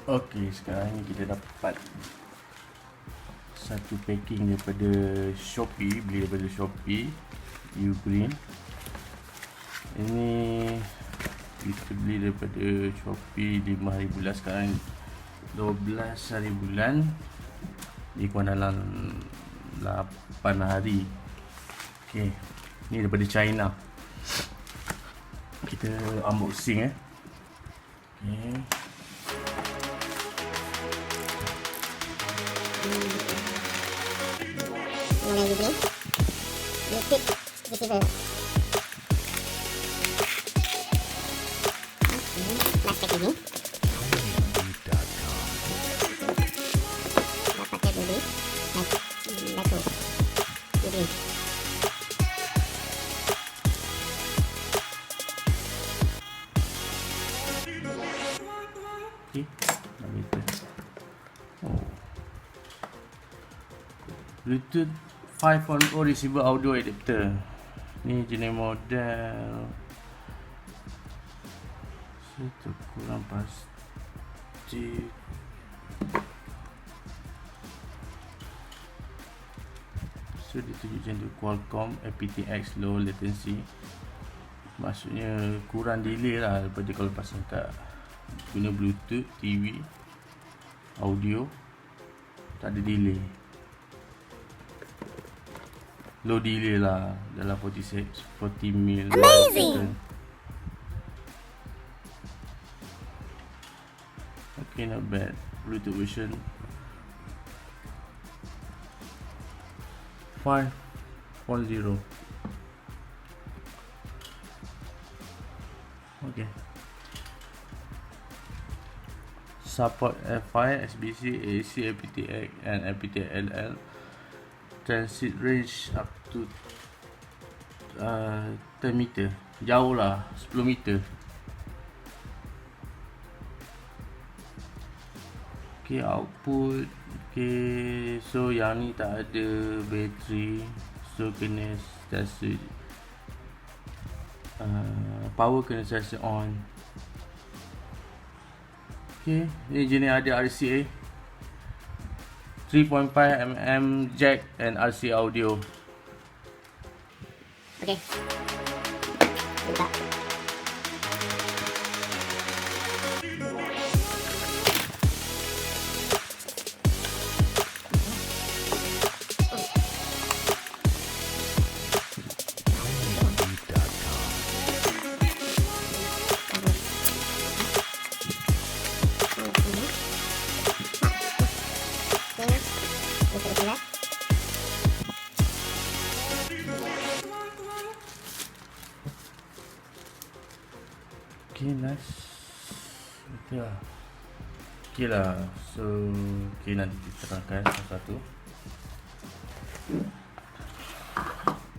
Okey, sekarang ni kita dapat satu packing daripada Shopee, beli daripada Shopee, UGREEN. Ini kita beli daripada Shopee 5 hari bulan, sekarang 12 hari bulan, dia kurang dalam 8 hari. Okey, ni daripada China. Kita unboxing Okey. Mulai begini, lipstick receiver. Last pack ini. Dapatkan dulu. Batu. Begini. Okey, Bluetooth 5.0 receiver audio adapter. Ni jenis model itu kurang pasti. So dia tunjuk macam tu, Qualcomm aptX low latency. Maksudnya kurang delay lah daripada kalau pasang kat guna Bluetooth TV audio, tak ada delay, low delay lah, dalam 40 mil. Amazing. Okay, not bad. Bluetooth version 5.0. Okay. Support Fi, SBC, AC, aptX and aptX LL. Transit range up to 10 meter. Jauh lah, 10 meter. Okay, output. Okay, so yang ni tak ada bateri, so kena sentiasa power kena sentiasa on. Okay, ni jenis ada RCA 3.5mm jack and RCA audio. Okey. Buka. Okay, nice. Okay lah. Okay lah. So, okay, nanti kita terangkan satu-satu.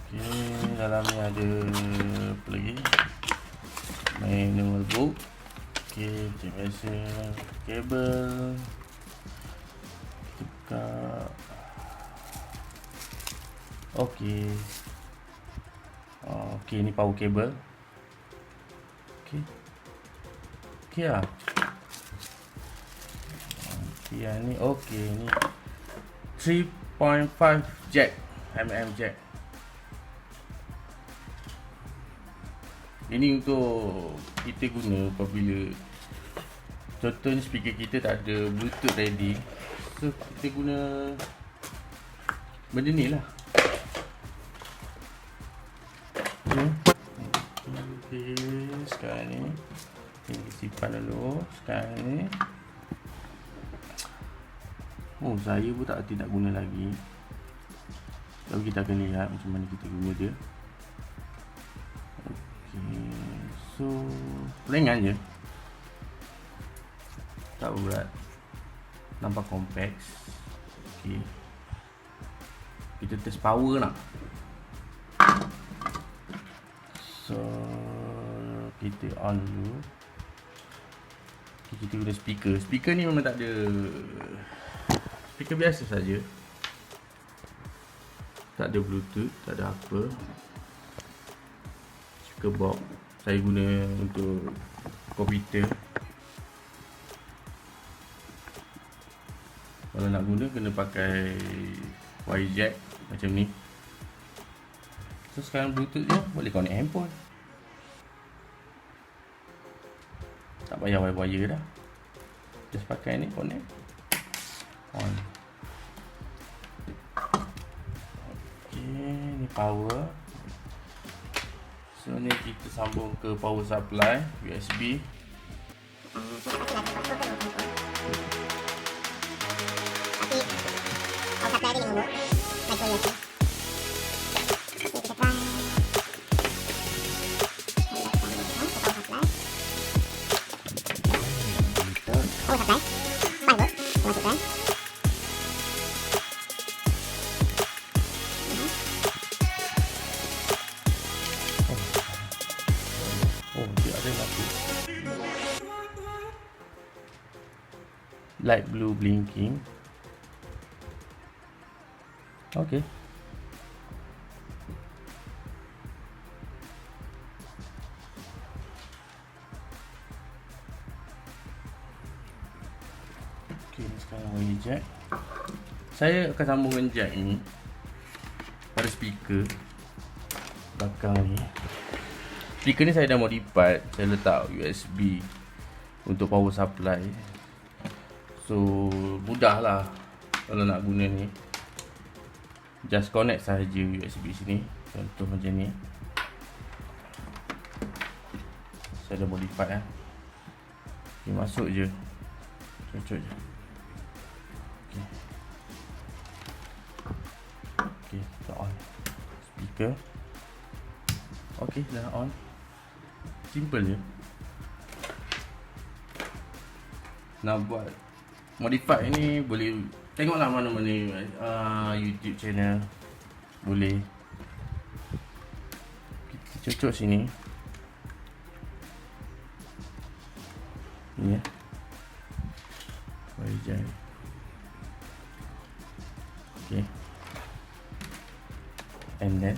Okay, dalam ni ada apa lagi? Manual book. Okay, macam biasa, kabel. Kita buka. Okay. Okay, ni power cable. Okay. Okay lah. Okay, yang ni okay, ni 3.5 jack, jack. Ini untuk kita guna apabila contohnya speaker kita tak ada Bluetooth ready, so kita guna benda ni lah. Okay, sekarang ni ini simpan dulu. Sekarang ni saya pun tak reti nak guna lagi, tapi kita akan lihat macam mana kita guna dia. Okay, so ringan je, tak berat, nampak compact. Okay, kita test power nak. So kita on dulu. Okay, kita guna speaker. Speaker ni memang tak ada, speaker biasa saja, tak ada Bluetooth, tak ada apa. Speaker box saya guna untuk komputer. Kalau nak guna kena pakai wire jack macam ni. So sekarang Bluetooth je boleh connect handphone. Tak payah wire-wire dah. Just pakai ni connect. On. Okay, ni power. So ni kita sambung ke power supply USB. Oh, dia ada lampu light blue blinking. Okay. Okay, sekarang wire jack. Saya akan sambungkan jack ni pada speaker belakang ni. Speaker ni saya dah modify. Saya letak USB untuk power supply. So mudah lah kalau nak guna ni. Just connect sahaja USB sini. Contoh macam ni. Saya dah modify lah. Okay, masuk je. Cocok je. Okay. Okay, kita on speaker. Okay, dah on. Simple je. Nak buat modify ni boleh tengoklah mana-mana YouTube channel. Boleh. Kita cocok sini. Ni ya. Wire jack. Okay. And then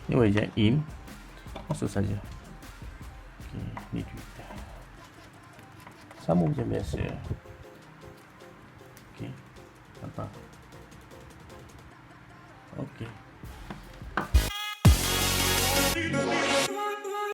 ni wire jack in. Masuk saja. Okay, ni Twitter. Sambung macam biasa. Okay, nampak? Okay.